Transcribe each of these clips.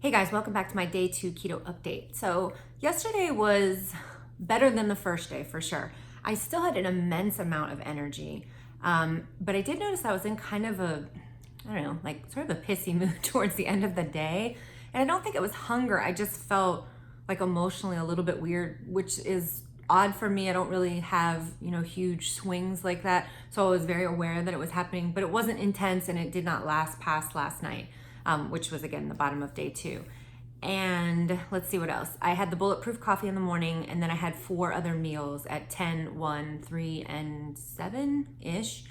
Hey guys, welcome back to my day 2 keto update. So yesterday was better than the first day for sure. I still had an immense amount of energy, but I did notice I was in kind of a, I don't know, like sort of a pissy mood towards the end of the day. And I don't think it was hunger. I just felt like emotionally a little bit weird, which is odd for me. I don't really have, huge swings like that. So I was very aware that it was happening, but it wasn't intense and it did not last past last night. Which was again the bottom of day 2. And let's see what else. I had the bulletproof coffee in the morning, and then I had 4 other meals at 10, 1, 3, and 7-ish.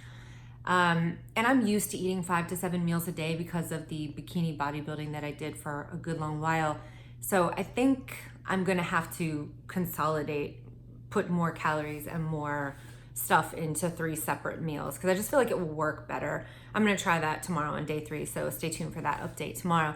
And I'm used to eating 5 to 7 meals a day because of the bikini bodybuilding that I did for a good long while. So I think I'm gonna have to consolidate, put more calories and more stuff into 3 separate meals because I just feel like it will work better. I'm going to try that tomorrow on day 3, so stay tuned for that update tomorrow.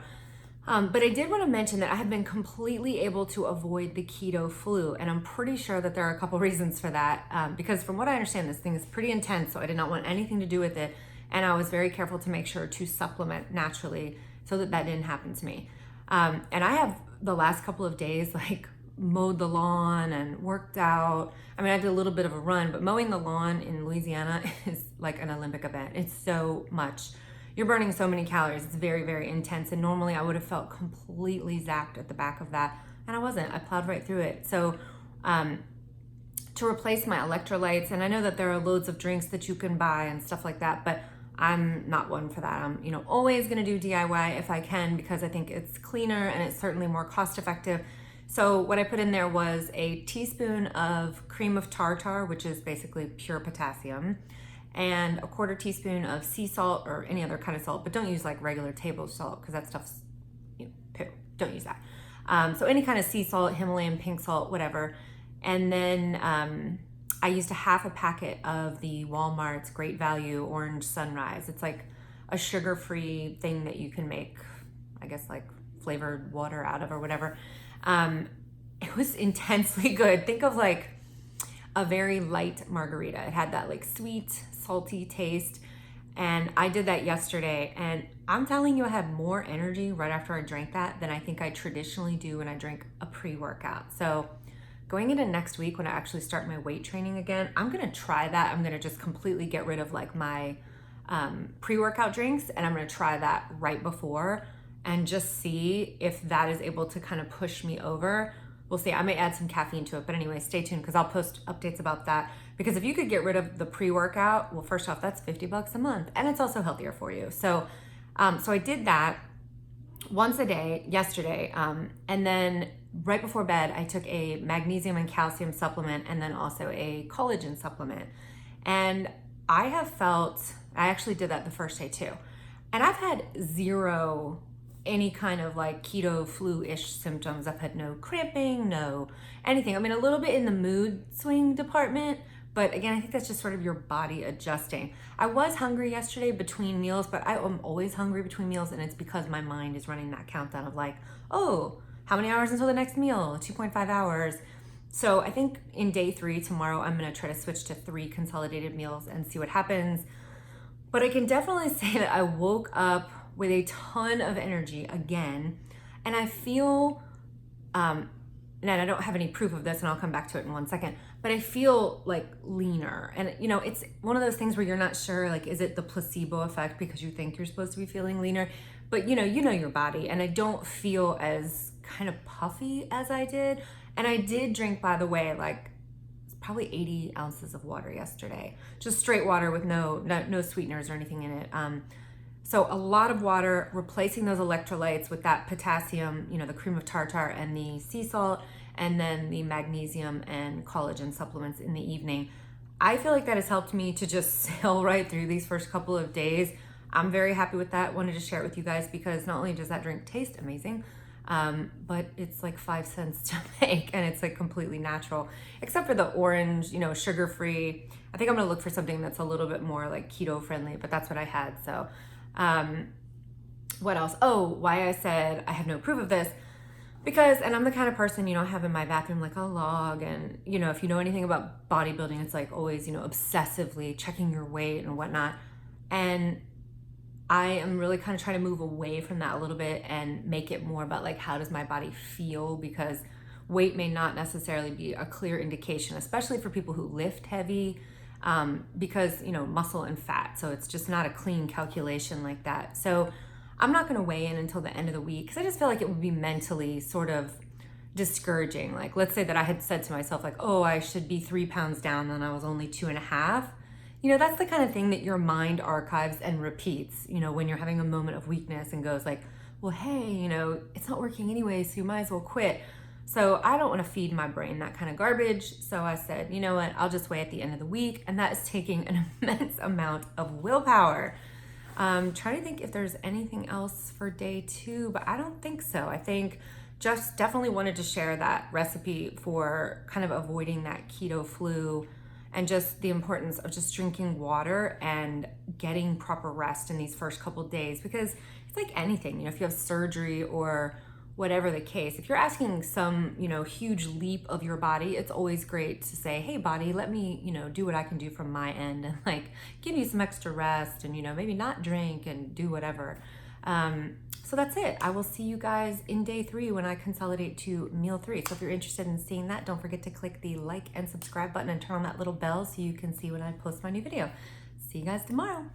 But I did want to mention that I have been completely able to avoid the keto flu, and I'm pretty sure that there are a couple reasons for that because from what I understand, this thing is pretty intense, so I did not want anything to do with it, and I was very careful to make sure to supplement naturally so that that didn't happen to me. And I have the last couple of days mowed the lawn and worked out. I mean, I did a little bit of a run, but mowing the lawn in Louisiana is like an Olympic event. It's so much. You're burning so many calories. It's very, very intense. And normally I would have felt completely zapped at the back of that. And I wasn't. I plowed right through it. So to replace my electrolytes, and I know that there are loads of drinks that you can buy and stuff like that, but I'm not one for that. I'm, always going to do DIY if I can because I think it's cleaner and it's certainly more cost effective. So what I put in there was a teaspoon of cream of tartar, which is basically pure potassium, and a 1/4 teaspoon of sea salt or any other kind of salt, but don't use like regular table salt because that stuff's poo. Don't use that. So any kind of sea salt, Himalayan pink salt, whatever. And then I used a half a packet of the Walmart's Great Value Orange Sunrise. It's like a sugar-free thing that you can make, I guess, like flavored water out of or whatever. It was intensely good. Think of like a very light margarita. It had that like sweet, salty taste. And I did that yesterday. And I'm telling you, I had more energy right after I drank that than I think I traditionally do when I drink a pre-workout. So going into next week when I actually start my weight training again, I'm going to try that. I'm going to just completely get rid of like my pre-workout drinks. And I'm going to try that right before and just see if that is able to kind of push me over. We'll see. I may add some caffeine to it, but anyway, stay tuned because I'll post updates about that. Because if you could get rid of the pre-workout, well, first off, that's $50 a month, and it's also healthier for you. So I did that once a day yesterday, and then right before bed, I took a magnesium and calcium supplement, and then also a collagen supplement. And I actually did that the first day too, and I've had zero any kind of like keto flu-ish symptoms. I've had no cramping, no anything. I mean, a little bit in the mood swing department, but again, I think that's just sort of your body adjusting. I was hungry yesterday between meals, but I am always hungry between meals, and it's because my mind is running that countdown of like, oh, how many hours until the next meal? 2.5 hours. So I think in day 3 tomorrow, I'm gonna try to switch to 3 consolidated meals and see what happens. But I can definitely say that I woke up with a ton of energy again, and I feel, and I don't have any proof of this, and I'll come back to it in 1 second, but I feel like leaner. And it's one of those things where you're not sure, like, is it the placebo effect because you think you're supposed to be feeling leaner? But you know your body, and I don't feel as kind of puffy as I did. And I did drink, by the way, like probably 80 ounces of water yesterday, just straight water with no sweeteners or anything in it. So a lot of water, replacing those electrolytes with that potassium, the cream of tartar and the sea salt, and then the magnesium and collagen supplements in the evening. I feel like that has helped me to just sail right through these first couple of days. I'm very happy with that. Wanted to share it with you guys because not only does that drink taste amazing, but it's like 5 cents to make, and it's like completely natural, except for the orange, sugar-free. I think I'm gonna look for something that's a little bit more like keto friendly, but that's what I had. So what else? Oh, why I said I have no proof of this, because, and I'm the kind of person, I have in my bathroom like a log, and if you know anything about bodybuilding, it's like always, obsessively checking your weight and whatnot. And I am really kind of trying to move away from that a little bit and make it more about like, how does my body feel? Because weight may not necessarily be a clear indication, especially for people who lift heavy, because, you know, muscle and fat. So it's just not a clean calculation like that. So I'm not going to weigh in until the end of the week because I just feel like it would be mentally sort of discouraging. Like, let's say that I had said to myself, like, oh, I should be 3 pounds down, and I was only 2.5. You know, that's the kind of thing that your mind archives and repeats, you know, when you're having a moment of weakness and goes like, well, hey, you know, it's not working anyway, so you might as well quit. So I don't want to feed my brain that kind of garbage. So I said, you know what, I'll just weigh at the end of the week. And that is taking an immense amount of willpower. Trying to think if there's anything else for day 2, but I don't think so. I think just definitely wanted to share that recipe for kind of avoiding that keto flu and just the importance of just drinking water and getting proper rest in these first couple days, because it's like anything, you know, if you have surgery or whatever the case, if you're asking some, you know, huge leap of your body, it's always great to say, hey body, let me, you know, do what I can do from my end and like give you some extra rest and, you know, maybe not drink and do whatever. So that's it. I will see you guys in day 3 when I consolidate to meal 3. So if you're interested in seeing that, don't forget to click the like and subscribe button and turn on that little bell so you can see when I post my new video. See you guys tomorrow.